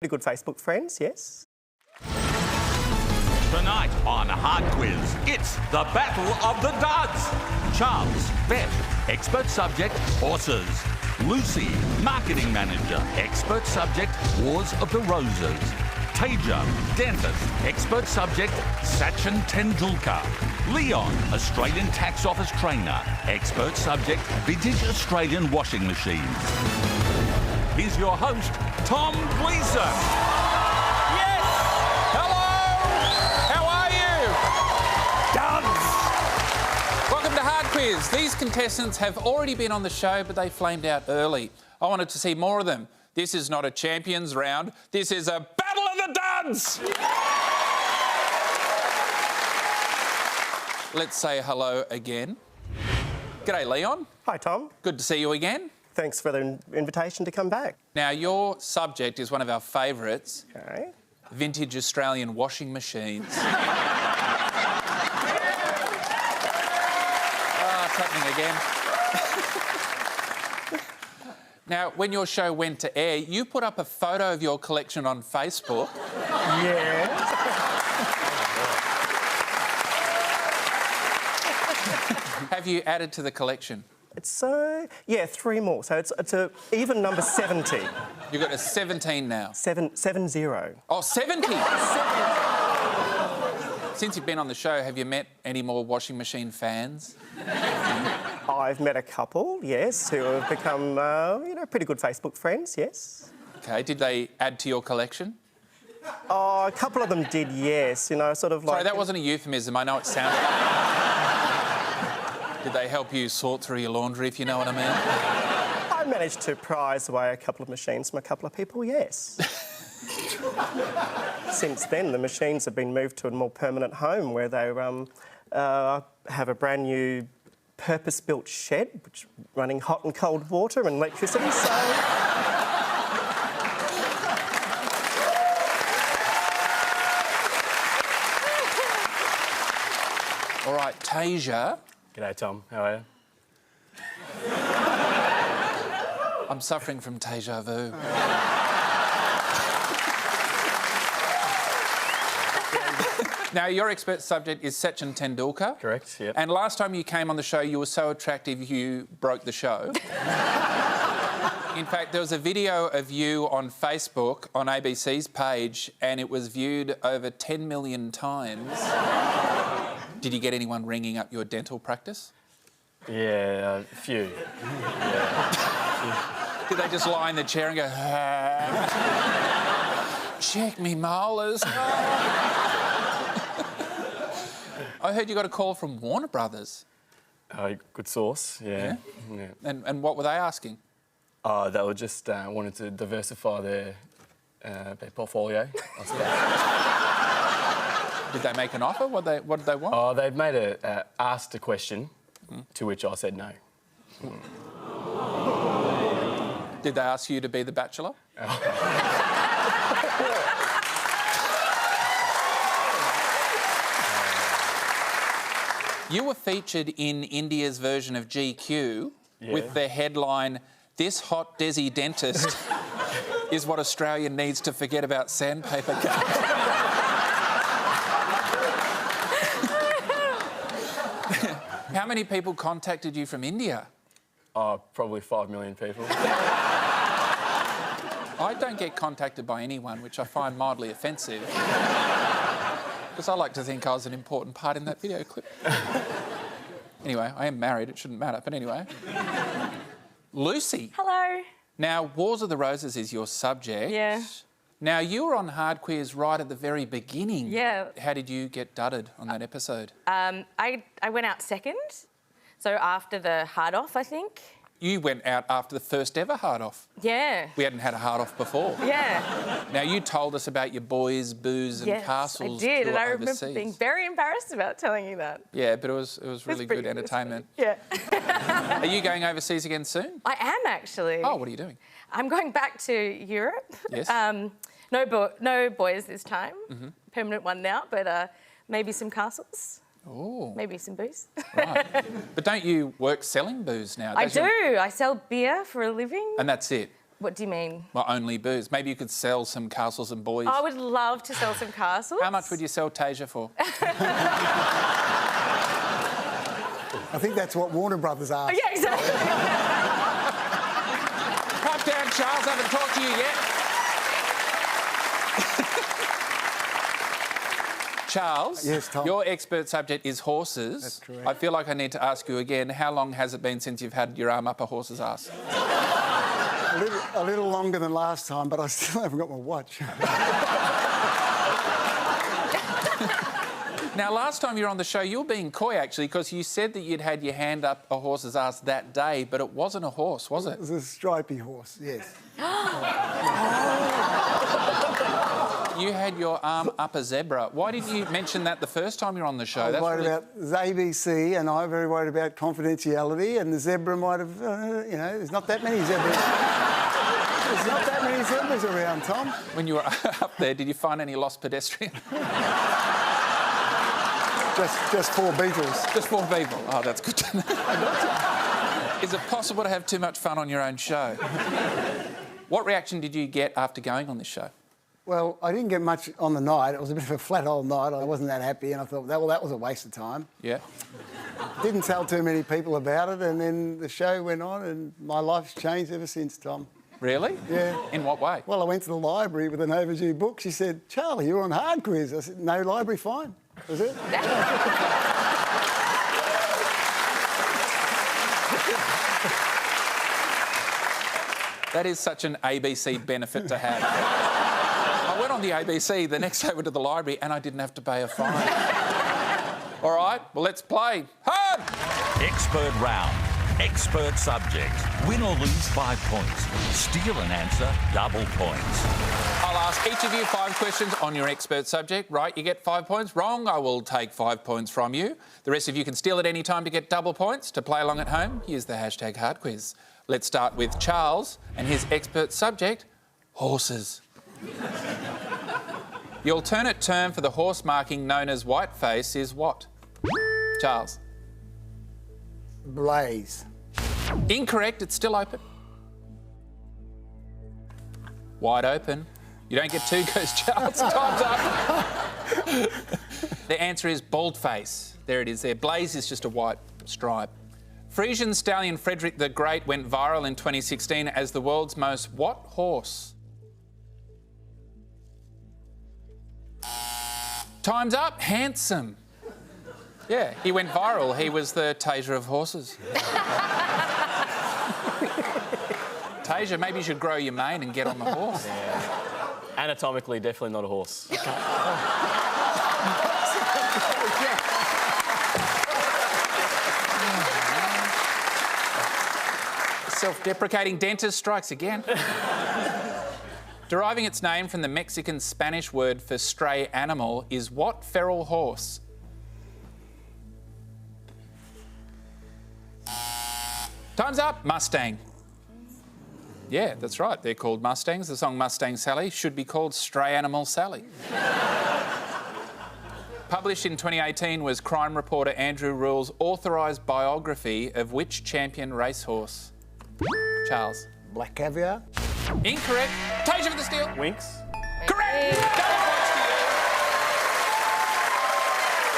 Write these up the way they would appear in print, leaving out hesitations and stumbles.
Pretty good Facebook friends, yes. Tonight on Hard Quiz, it's the Battle of the Duds. Charles, vet, expert subject, horses. Lucy, marketing manager, expert subject, Wars of the Roses. Theja, dentist, expert subject, Sachin Tendulkar. Leon, Australian tax office trainer, expert subject, vintage Australian washing machines. Here's your host, Tom Gleeson. Yes! Hello! How are you? Duds! Welcome to Hard Quiz. These contestants have already been on the show, but they flamed out early. I wanted to see more of them. This is not a champions round. This is a battle of the duds! Let's say hello again. G'day, Leon. Hi, Tom. Good to see you again. Thanks for the invitation to come back. Now, your subject is one of our favourites. Okay. Vintage Australian washing machines. It's happening again. Now, when your show went to air, you put up a photo of your collection on Facebook. Yeah. Have you added to the collection? It's, yeah, 3 more. So it's a even number 70. You've got a 17 now. 7-0. Oh, 70! Since you've been on the show, have you met any more washing machine fans? I've met a couple, yes, who have become, pretty good Facebook friends, yes. OK, did they add to your collection? Oh, a couple of them did, yes, sort of like... Sorry, that wasn't a euphemism. I know it sounded... Did they help you sort through your laundry, if you know what I mean? I managed to prize away a couple of machines from a couple of people, yes. Since then, the machines have been moved to a more permanent home where they have a brand new purpose-built shed, which running hot and cold water and electricity, so... All right, Theja. G'day, Tom. How are you? I'm suffering from déjà vu. Now, your expert subject is Sachin Tendulkar. Correct, yep. And last time you came on the show, you were so attractive you broke the show. In fact, there was a video of you on Facebook, on ABC's page, and it was viewed over 10 million times. Did you get anyone ringing up your dental practice? Yeah, a few. Yeah. Did they just lie in the chair and go, check me molars? I heard you got a call from Warner Brothers. Good source, yeah. And what were they asking? They were just wanted to diversify their portfolio, I suppose. Did they make an offer? What did they want? They'd made asked a question, to which I said no. Did they ask you to be the Bachelor? You were featured in India's version of GQ with the headline, "This hot Desi dentist is what Australia needs to forget about sandpaper cups." How many people contacted you from India? Probably 5 million people. I don't get contacted by anyone, which I find mildly offensive. Because I like to think I was an important part in that video clip. Anyway, I am married, it shouldn't matter, but anyway. Lucy. Hello. Now, Wars of the Roses is your subject. Yeah. Now, you were on Hard Quiz right at the very beginning. Yeah. How did you get dudded on that episode? I went out second, so after the hard off, I think. You went out after the first ever hard off. Yeah. We hadn't had a hard off before. Yeah. Now, you told us about your boys, booze and castles. I did, and I overseas. remember being very embarrassed about telling you that. Yeah, but it was really good entertainment. Yeah. Are you going overseas again soon? I am, actually. Oh, what are you doing? I'm going back to Europe. Yes. No boys this time. Permanent one now, but maybe some castles. Oh. Maybe some booze. Right. But don't you work selling booze now? I do. I sell beer for a living. And that's it? What do you mean? Well, only booze. Maybe you could sell some castles and boys. I would love to sell some castles. How much would you sell Theja for? I think that's what Warner Brothers asked. Yeah, exactly. Pipe down, Charles. I haven't talked to you yet. Charles, Yes, Tom. your expert subject is horses. That's correct. I feel like I need to ask you again, how long has it been since you've had your arm up a horse's ass? A little longer than last time, but I still haven't got my watch. Now, last time you were on the show, you were being coy, actually, because you said that you'd had your hand up a horse's ass that day, but it wasn't a horse, was it? It was a stripy horse, yes. You had your arm up a zebra. Why didn't you mention that the first time you were on the show? I was worried really... about the ABC, and I'm very worried about confidentiality, and the zebra might have, you know, there's not that many zebras. There's not that many zebras around, Tom. When you were up there, did you find any lost pedestrians? Just 4 beetles. Just 4 people. Oh, that's good to know. Is it possible to have too much fun on your own show? What reaction did you get after going on this show? Well, I didn't get much on the night. It was a bit of a flat old night. I wasn't that happy, and I thought, well, that was a waste of time. Yeah. Didn't tell too many people about it, and then the show went on, and my life's changed ever since, Tom. Really? Yeah. In what way? Well, I went to the library with an overdue book. She said, Charlie, you're on hard quiz. I said, no library, fine. Was it? That is such an ABC benefit to have. I went on the ABC, the next day I went to the library and I didn't have to pay a fine. All right, well, let's play. Hard! Expert round. Expert subject. Win or lose 5 points. Steal an answer, double points. I'll ask each of you 5 questions on your expert subject. Right, you get 5 points. Wrong, I will take 5 points from you. The rest of you can steal at any time to get double points. To play along at home, use the hashtag hardquiz. Let's start with Charles and his expert subject, horses. The alternate term for the horse marking known as whiteface is what? Charles. Blaze. Incorrect, it's still open. Wide open. You don't get 2 goes, Charles. Time's up. The answer is baldface. There it is there. Blaze is just a white stripe. Frisian stallion Frederick the Great went viral in 2016 as the world's most what horse? Time's up. Handsome. Yeah, he went viral. He was the Theja of horses. Theja, maybe you should grow your mane and get on the horse. Yeah. Anatomically, definitely not a horse. Self-deprecating dentist strikes again. Deriving its name from the Mexican-Spanish word for stray animal is what feral horse? Time's up. Mustang. Yeah, that's right. They're called Mustangs. The song Mustang Sally should be called Stray Animal Sally. Published in 2018 was crime reporter Andrew Rule's authorised biography of which champion racehorse? Charles. Black caviar. Incorrect. Theja for the steal. Winks. Correct. Double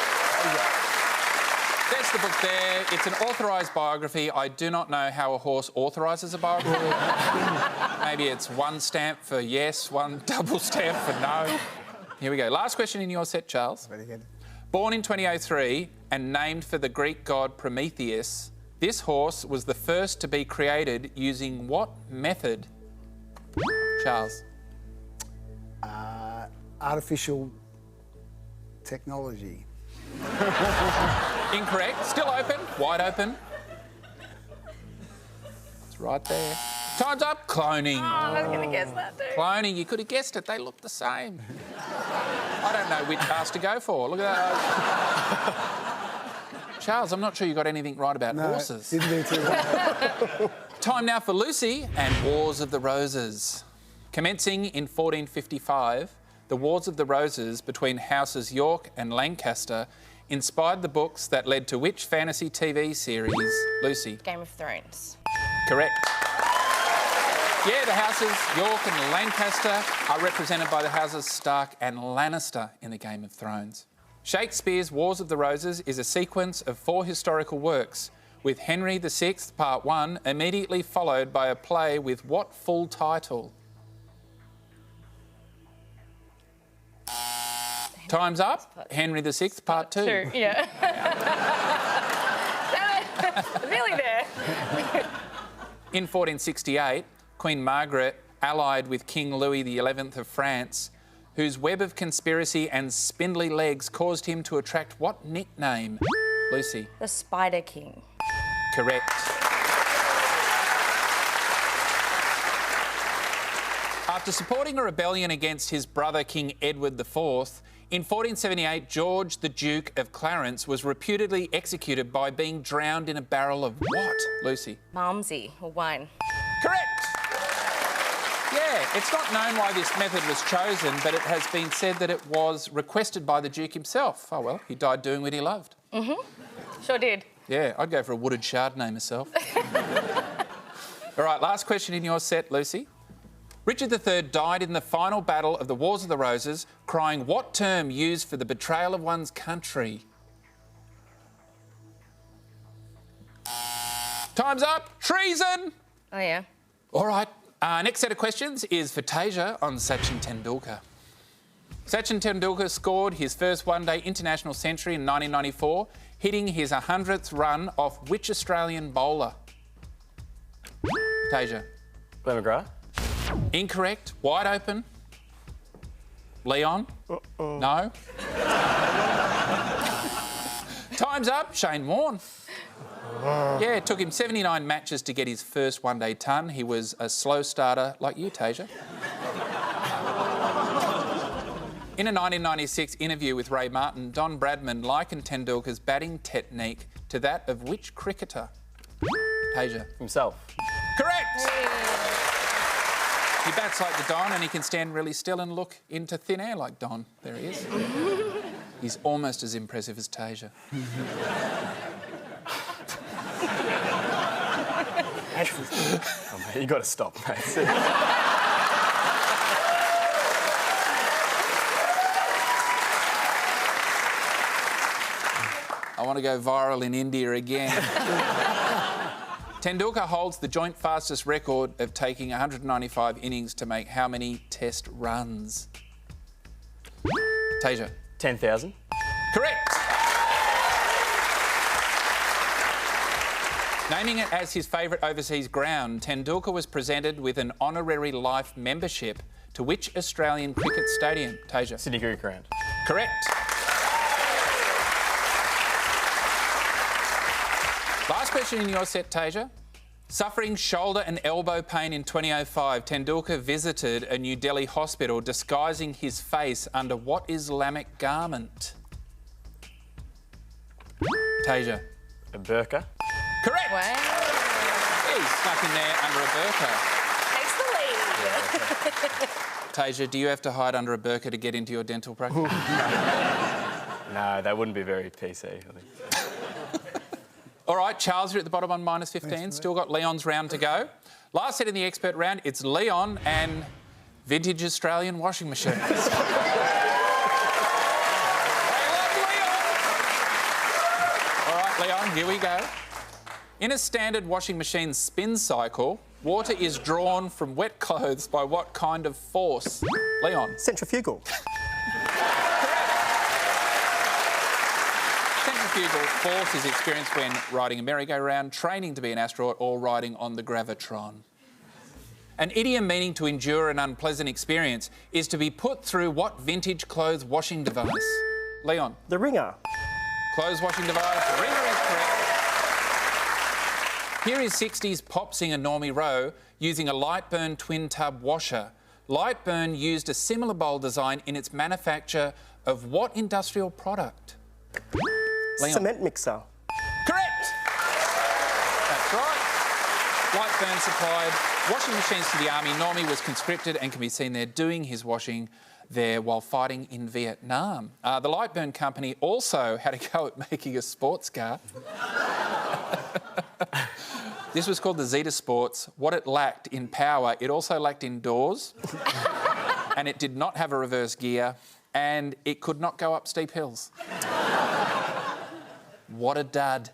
points to you. There's the book there. It's an authorised biography. I do not know how a horse authorises a biography. Maybe it's 1 stamp for yes, 1 double stamp for no. Here we go. Last question in your set, Charles. Very good. Born in 2003 and named for the Greek god Prometheus, this horse was the first to be created using what method? Charles. Artificial technology. Incorrect. Still open. Wide open. It's right there. Time's up. Cloning. Oh, I was going to guess that too. Cloning. You could have guessed it. They look the same. I don't know which ass to go for. Look at that. Charles, I'm not sure you got anything right about horses. Didn't do too well. Time now for Lucy and Wars of the Roses. Commencing in 1455, the Wars of the Roses between Houses York and Lancaster inspired the books that led to which fantasy TV series? Lucy. Game of Thrones. Correct. Yeah, the houses York and Lancaster are represented by the houses Stark and Lannister in the Game of Thrones. Shakespeare's Wars of the Roses is a sequence of 4 historical works, with Henry VI, Part 1, immediately followed by a play with what full title? Time's up. Henry VI, Part 2. 2, yeah. Nearly there. In 1468, Queen Margaret allied with King Louis XI of France, whose web of conspiracy and spindly legs caused him to attract what nickname? Lucy. The Spider King. Correct. After supporting a rebellion against his brother King Edward IV, in 1478, George, the Duke of Clarence, was reputedly executed by being drowned in a barrel of what, Lucy? Malmsey, or wine. Correct! Yeah, it's not known why this method was chosen, but it has been said that it was requested by the Duke himself. Oh, well, he died doing what he loved. Sure did. Yeah, I'd go for a wooded Chardonnay myself. All right, last question in your set, Lucy. Richard III died in the final battle of the Wars of the Roses, crying what term used for the betrayal of one's country? Time's up. Treason! Oh, yeah. All right, next set of questions is for Theja on Sachin Tendulkar. Sachin Tendulkar scored his first one-day international century in 1994, hitting his 100th run off which Australian bowler? Theja. Glenn McGrath. Incorrect. Wide open. Leon? No. Time's up. Shane Warne. Yeah, it took him 79 matches to get his first one-day ton. He was a slow starter like you, Theja. In a 1996 interview with Ray Martin, Don Bradman likened Tendulkar's batting technique to that of which cricketer? Theja. Himself. Correct! He bats like the Don and he can stand really still and look into thin air like Don. There he is. He's almost as impressive as Theja. Oh, mate, you got to stop, mate. I want to go viral in India again. Tendulkar holds the joint fastest record of taking 195 innings to make how many test runs? Theja. 10,000. Correct. Naming it as his favourite overseas ground, Tendulkar was presented with an honorary life membership to which Australian cricket stadium? Theja. Sydney Cricket Ground. Correct. Last question in your set, Theja. Suffering shoulder and elbow pain in 2005, Tendulkar visited a New Delhi hospital disguising his face under what Islamic garment? Theja. A burqa. Correct. Wow. He's snuck in there under a burqa. Takes the lead. Theja, do you have to hide under a burqa to get into your dental practice? No, that wouldn't be very PC, I think. All right, Charles, you're at the bottom on -15. Thanks, Still got Leon's round to go. Last set in the expert round, it's Leon and vintage Australian washing machines. I love Leon! All right, Leon, here we go. In a standard washing machine spin cycle, water is drawn from wet clothes by what kind of force? Leon. Centrifugal. Centrifugal force is experienced when riding a merry-go-round, training to be an astronaut, or riding on the gravitron. An idiom meaning to endure an unpleasant experience is to be put through what vintage clothes washing device? Leon. The ringer. Clothes washing device. Ringer is correct. Here is 60s pop singer Normie Rowe using a Lightburn twin tub washer. Lightburn used a similar bowl design in its manufacture of what industrial product? Leon. Cement mixer. Correct! That's right. Lightburn supplied washing machines to the army. Normie was conscripted and can be seen there doing his washing there while fighting in Vietnam. The Lightburn company also had a go at making a sports car. This was called the Zeta Sports. What it lacked in power, it also lacked in doors. And it did not have a reverse gear. And it could not go up steep hills. What a dud.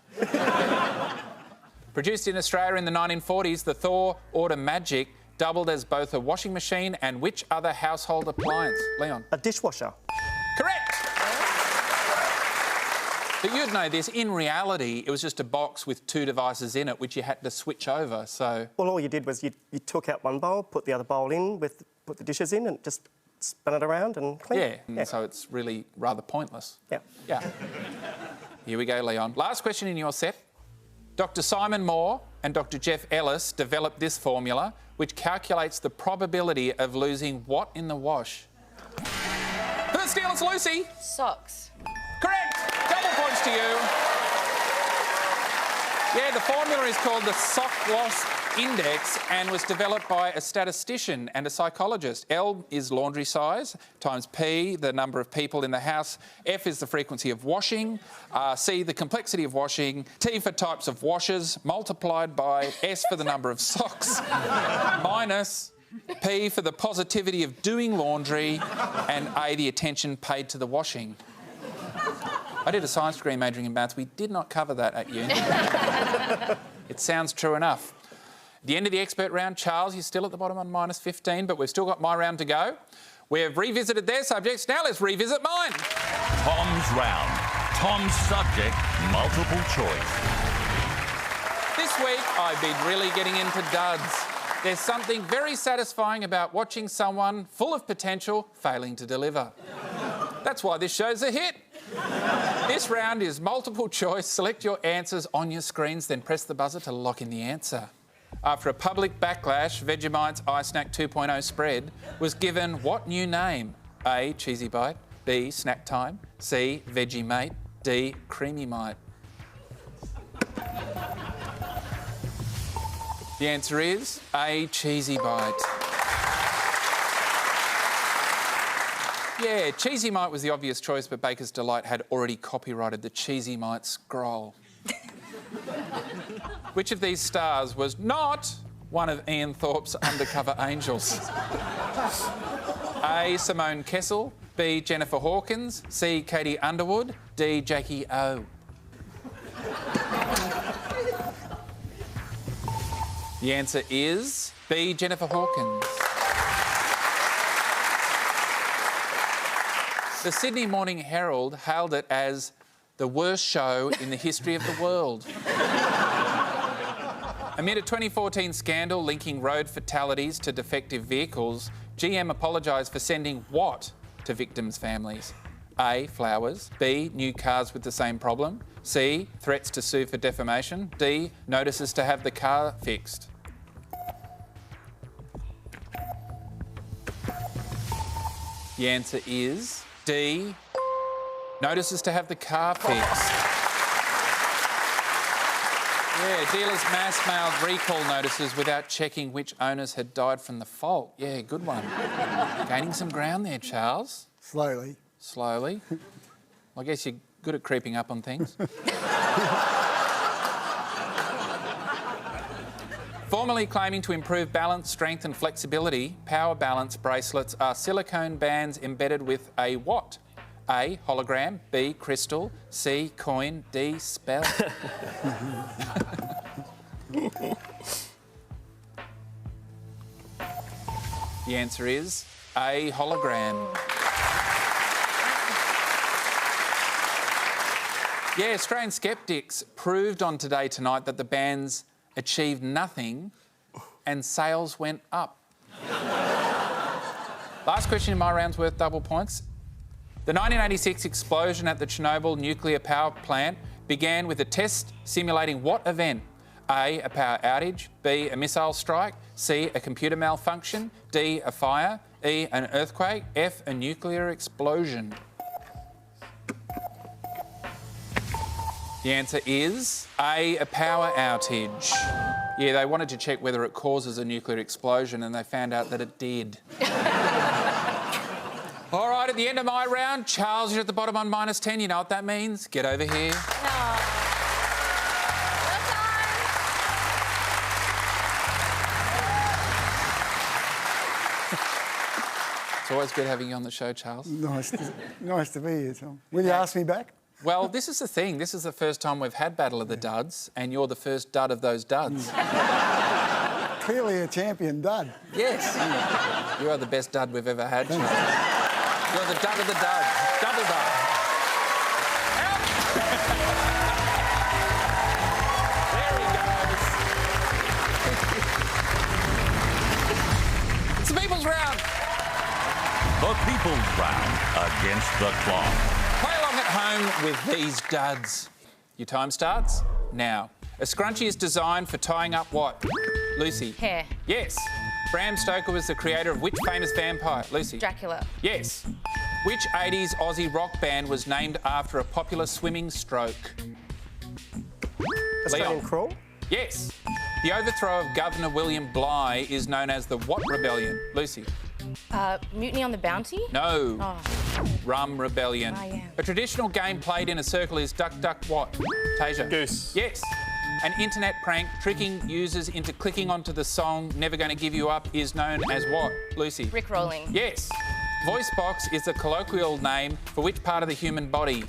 Produced in Australia in the 1940s, the Thor Automagic doubled as both a washing machine and which other household appliance? Leon? A dishwasher. Correct! But you'd know this, in reality, it was just a box with two devices in it which you had to switch over, so... Well, all you did was you took out one bowl, put the other bowl in, put the dishes in and just spun it around and clean. Yeah, so it's really rather pointless. Yeah. Yeah. Here we go, Leon. Last question in your set. Dr. Simon Moore and Dr. Jeff Ellis developed this formula which calculates the probability of losing what in the wash? First steal, it's Lucy. Socks. Correct. Double points to you. Yeah, the formula is called the sock loss index and was developed by a statistician and a psychologist. L is laundry size, times P, the number of people in the house, F is the frequency of washing, C, the complexity of washing, T for types of washers, multiplied by S for the number of socks, minus P for the positivity of doing laundry, and A, the attention paid to the washing. I did a science degree majoring in maths. We did not cover that at uni. It sounds true enough. At the end of the expert round, Charles, you're still at the bottom on minus 15, but we've still got my round to go. We have revisited their subjects. Now let's revisit mine. Tom's round. Tom's subject, multiple choice. This week, I've been really getting into duds. There's something very satisfying about watching someone full of potential failing to deliver. That's why this show's a hit. This round is multiple choice. Select your answers on your screens, then press the buzzer to lock in the answer. After a public backlash, Vegemite's iSnack 2.0 spread was given what new name? A, Cheesy Bite, B, Snack Time, C, Vegemite, D, Creamy Mite. The answer is A, Cheesy Bite. Yeah, Cheesy Mite was the obvious choice, but Baker's Delight had already copyrighted the Cheesy Mite scroll. Which of these stars was not one of Ian Thorpe's undercover angels? A, Simone Kessel, B, Jennifer Hawkins, C, Katie Underwood, D, Jackie O. The answer is B, Jennifer Hawkins. The Sydney Morning Herald hailed it as the worst show in the history of the world. Amid a 2014 scandal linking road fatalities to defective vehicles, GM apologised for sending what to victims' families? A, flowers, B, new cars with the same problem, C, threats to sue for defamation, D, notices to have the car fixed. The answer is D, notices to have the car fixed. Yeah, dealers mass-mailed recall notices without checking which owners had died from the fault. Yeah, good one. Gaining some ground there, Charles. Slowly. Slowly. I guess you're good at creeping up on things. Formerly claiming to improve balance, strength and flexibility, Power Balance bracelets are silicone bands embedded with a what? A, hologram, B, crystal, C, coin, D, spell. The answer is A, hologram. Yeah, Australian skeptics proved on Today Tonight that the bands achieved nothing and sales went up. Last question in my round's worth double points. The 1986 explosion at the Chernobyl nuclear power plant began with a test simulating what event? A, a power outage, B, a missile strike, C, a computer malfunction, D, a fire, E, an earthquake, F, a nuclear explosion. The answer is A, a power outage. Yeah, they wanted to check whether it causes a nuclear explosion and they found out that it did. All right, at the end of my round, Charles, you're at the bottom on minus 10. You know what that means? Get over here. No. It's always good having you on the show, Charles. Nice to be here, Tom. Will you ask me back? Well, this is the thing. This is the first time we've had Battle of the Duds, and you're the first dud of those duds. Clearly a champion dud. Yes. You are the best dud we've ever had, Charles. You're the dud of the duds. Double dud. Out! There he goes. It's the People's Round. The People's Round against the clock. Play along at home with these duds. Your time starts now. A scrunchie is designed for tying up what? Lucy. Hair. Yes. Bram Stoker was the creator of which famous vampire? Lucy. Dracula. Yes. Which 80s Aussie rock band was named after a popular swimming stroke? Australian Leon. Crawl? Yes. The overthrow of Governor William Bligh is known as the what rebellion? Lucy. Mutiny on the Bounty? No. Oh. Rum Rebellion. Oh, yeah. A traditional game played in a circle is duck, duck, what? Theja. Goose. Yes. An internet prank tricking users into clicking onto the song Never Gonna Give You Up is known as what? Lucy. Rickrolling. Yes. Voice box is the colloquial name for which part of the human body?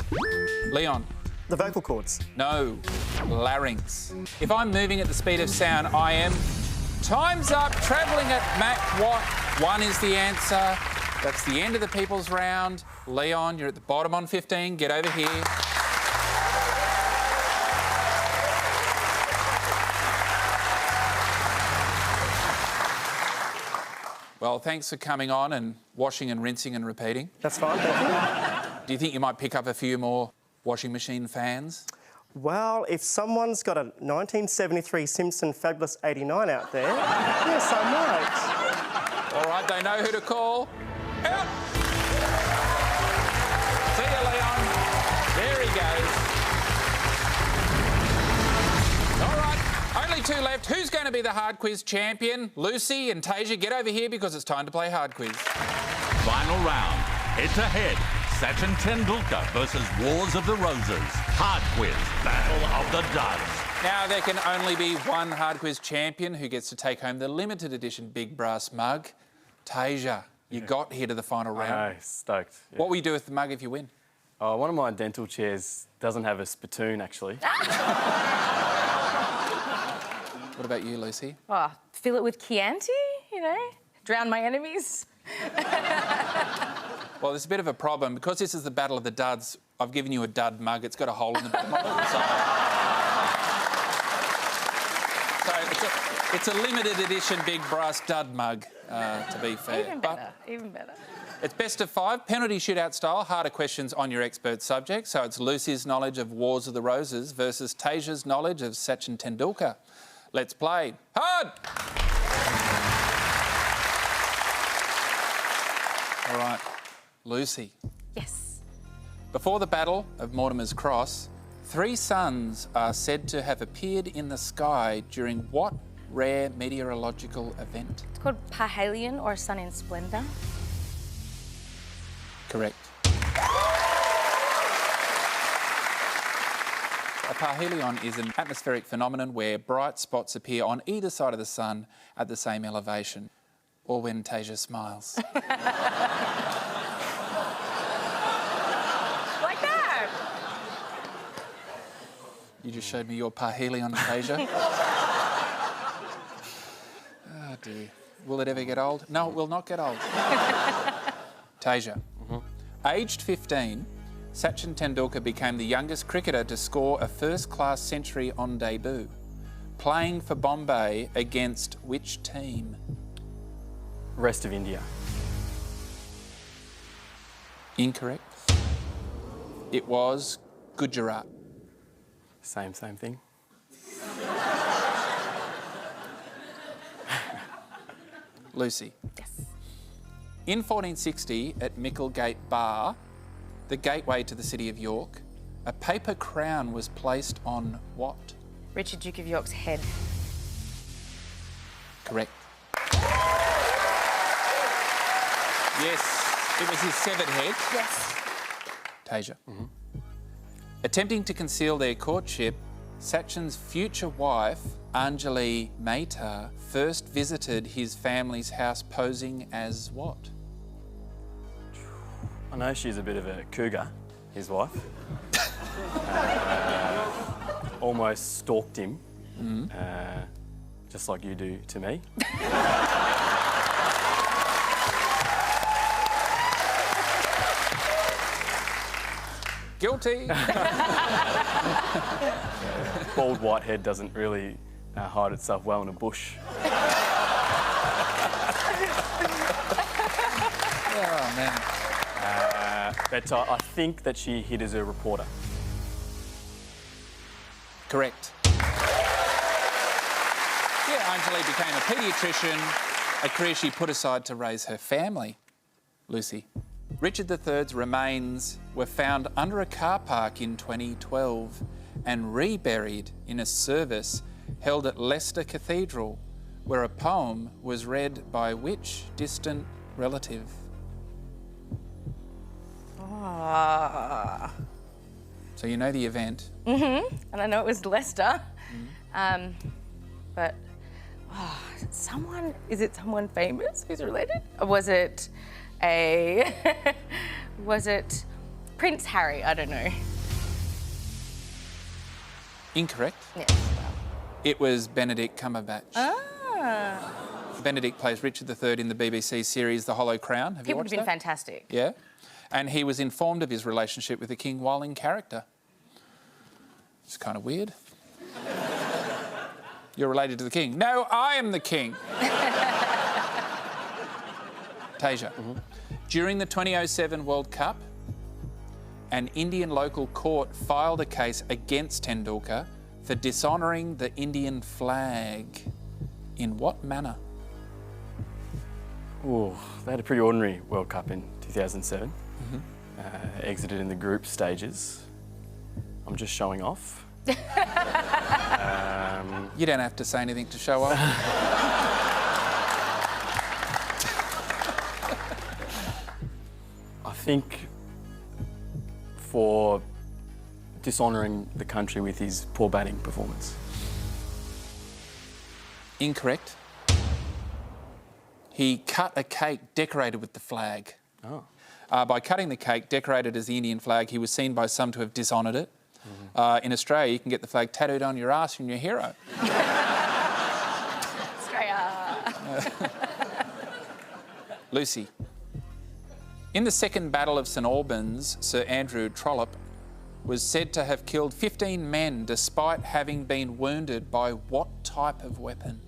Leon. The vocal cords. No. Larynx. If I'm moving at the speed of sound, I am... Time's up. Travelling at Mach what? 1 is the answer. That's the end of the People's Round. Leon, you're at the bottom on 15. Get over here. Well, thanks for coming on and washing and rinsing and repeating. That's fine, thank you. Do you think you might pick up a few more washing machine fans? Well, if someone's got a 1973 Simpson Fabulous 89 out there, yes, I might. All right, they know who to call. Out! See you, Leon. There he goes. All right, only 2 left. Who's going to be the hard quiz champion? Lucy and Theja, get over here because it's time to play hard quiz. Final round. Head-to-head. Sachin Tendulkar versus Wars of the Roses. Hard quiz. Battle of the Duds. Now, there can only be one hard quiz champion who gets to take home the limited edition big brass mug. Theja, you got here to the final round. I know, stoked. Yeah. What will you do with the mug if you win? Oh, one of my dental chairs doesn't have a spittoon, actually. What about you, Lucy? Oh, fill it with Chianti, you know? Drown my enemies. Well, there's a bit of a problem. Because this is the Battle of the Duds, I've given you a dud mug. It's got a hole in the bottom of it. So it's a limited edition big brass dud mug, to be fair. Even better, even better. It's best of 5, penalty shootout style, harder questions on your expert subject. So it's Lucy's knowledge of Wars of the Roses versus Theja's knowledge of Sachin Tendulkar. Let's play. Hard! All right, Lucy. Yes. Before the Battle of Mortimer's Cross, 3 suns are said to have appeared in the sky during what rare meteorological event? It's called parhelion or sun in splendour. Correct. A parhelion is an atmospheric phenomenon where bright spots appear on either side of the sun at the same elevation, or when Theja smiles. Like that. You just showed me your parhelion, Theja. Oh dear. Will it ever get old? No, it will not get old. Theja. Aged 15, Sachin Tendulkar became the youngest cricketer to score a first-class century on debut, playing for Bombay against which team? Rest of India. Incorrect. It was Gujarat. Same thing. Lucy. Yes. In 1460, at Micklegate Bar, the gateway to the city of York, a paper crown was placed on what? Richard, Duke of York's head. Correct. Yes, it was his severed head. Yes. Theja. Attempting to conceal their courtship, Sachin's future wife, Anjali Mehta, first visited his family's house posing as what? I know she's a bit of a cougar, his wife. Almost stalked him, just like you do to me. Guilty. Bald white head doesn't really hide itself well in a bush. Oh, man. But I think that she hid as a reporter. Correct. Yeah, Anjali became a paediatrician, a career she put aside to raise her family. Lucy. Richard III's remains were found under a car park in 2012 and reburied in a service held at Leicester Cathedral, where a poem was read by which distant relative? So you know the event. And I know it was Leicester. But is it someone famous who's related? Or was it was it Prince Harry? I don't know. Incorrect. Yes. It was Benedict Cumberbatch. Ah. Benedict plays Richard III in the BBC series The Hollow Crown. Have you It would watched have been that? fantastic. Yeah. And he was informed of his relationship with the king while in character. It's kind of weird. You're related to the king. No, I am the king. Theja. During the 2007 World Cup, an Indian local court filed a case against Tendulkar for dishonouring the Indian flag. In what manner? Ooh, they had a pretty ordinary World Cup in 2007. Exited in the group stages. I'm just showing off. You don't have to say anything to show off. I think for dishonouring the country with his poor batting performance. Incorrect. He cut a cake decorated with the flag. Oh. By cutting the cake decorated as the Indian flag, he was seen by some to have dishonoured it. In Australia, you can get the flag tattooed on your ass and you're a hero. Australia. Lucy. In the Second Battle of St Albans, Sir Andrew Trollope was said to have killed 15 men despite having been wounded by what type of weapon?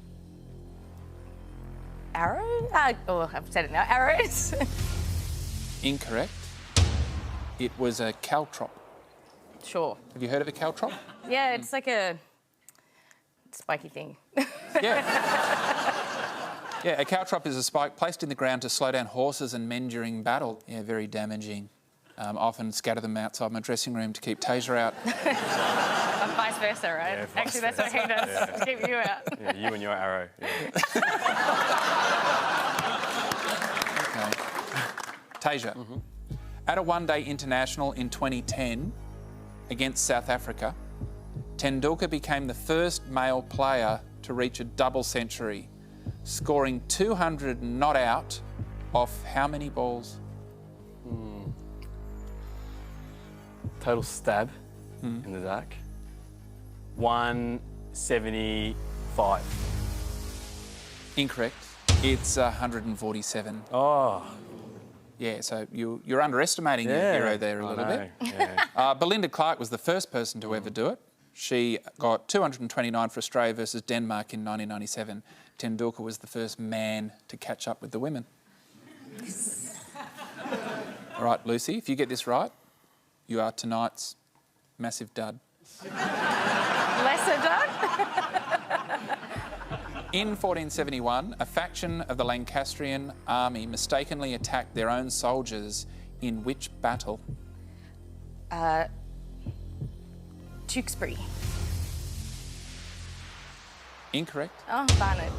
Arrow? I've said it now. Arrows. Incorrect. It was a caltrop. Sure. Have you heard of a caltrop? Yeah, it's like a spiky thing. Yeah. Yeah, a caltrop is a spike placed in the ground to slow down horses and men during battle. Yeah, very damaging. I often scatter them outside my dressing room to keep Theja out. And vice versa, right? Yeah, vice Actually, that's what he does, to keep you out. Yeah, you and your arrow. Yeah. Okay. Theja. At a one-day international in 2010 against South Africa, Tendulkar became the first male player to reach a double century, scoring 200 not out off how many balls? Total stab in the dark. 175. Incorrect. It's 147. Oh. Yeah, so you're underestimating your hero there a little bit. Yeah. Belinda Clark was the first person to ever do it. She got 229 for Australia versus Denmark in 1997. Tendulkar was the first man to catch up with the women. All right, Lucy, if you get this right, you are tonight's massive dud. Lesser done? In 1471, a faction of the Lancastrian army mistakenly attacked their own soldiers in which battle? Tewkesbury. Incorrect. Oh, Barnet.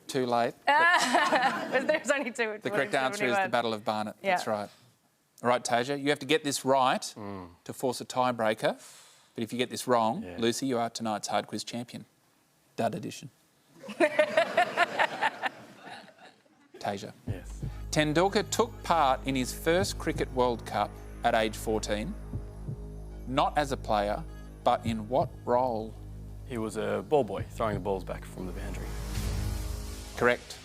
Too late. There's only two. The correct answer is the Battle of Barnet. Yeah. That's right. All right, Theja, you have to get this right to force a tiebreaker. But if you get this wrong, Lucy, you are tonight's hard quiz champion. Dud edition. Theja. Yes. Tendulkar took part in his first Cricket World Cup at age 14, not as a player, but in what role? He was a ball boy, throwing the balls back from the boundary. Correct.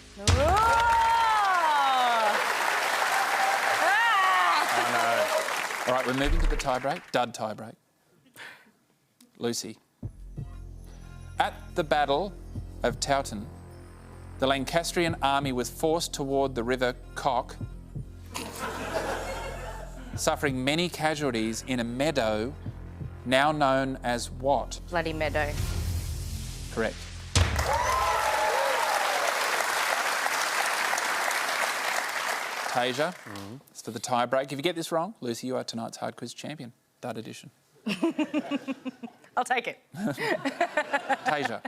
All right, we're moving to the tie-break, dud tie-break. Lucy. At the Battle of Towton, the Lancastrian army was forced toward the River Cock, suffering many casualties in a meadow now known as what? Bloody meadow. Correct. Theja, it's for the tie-break. If you get this wrong, Lucy, you are tonight's Hard Quiz champion. Dud edition. I'll take it. Theja.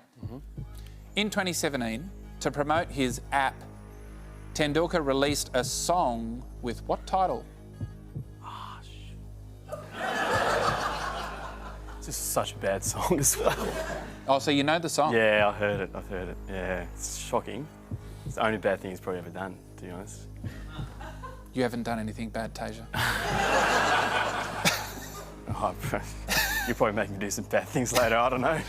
In 2017, to promote his app, Tendulkar released a song with what title? It's just such a bad song as well. Oh, so you know the song? Yeah, I've heard it. Yeah, it's shocking. It's the only bad thing he's probably ever done, to be honest. You haven't done anything bad, Theja. Oh, you're probably making me do some bad things later, I don't know.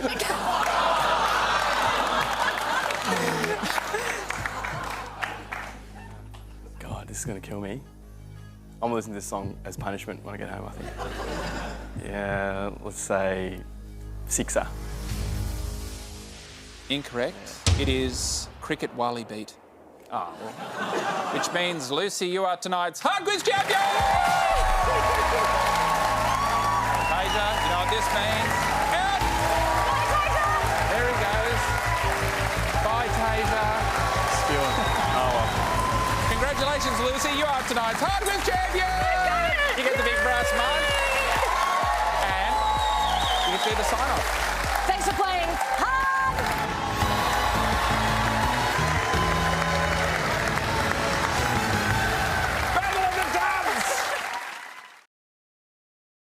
God, this is going to kill me. I'm going to listen to this song as punishment when I get home, I think. Yeah, let's say Sixer. Incorrect. It is Cricket Wali Beat. Ah, well. Which means, Lucy, you are tonight's Hard Quiz champion! Theja, you know what this means? Out! There he goes. Bye, Theja. Spewing. Oh, well. Congratulations, Lucy, you are tonight's Hard Quiz champion! You get the big brass mug. And you can do the sign-off. Thanks for playing.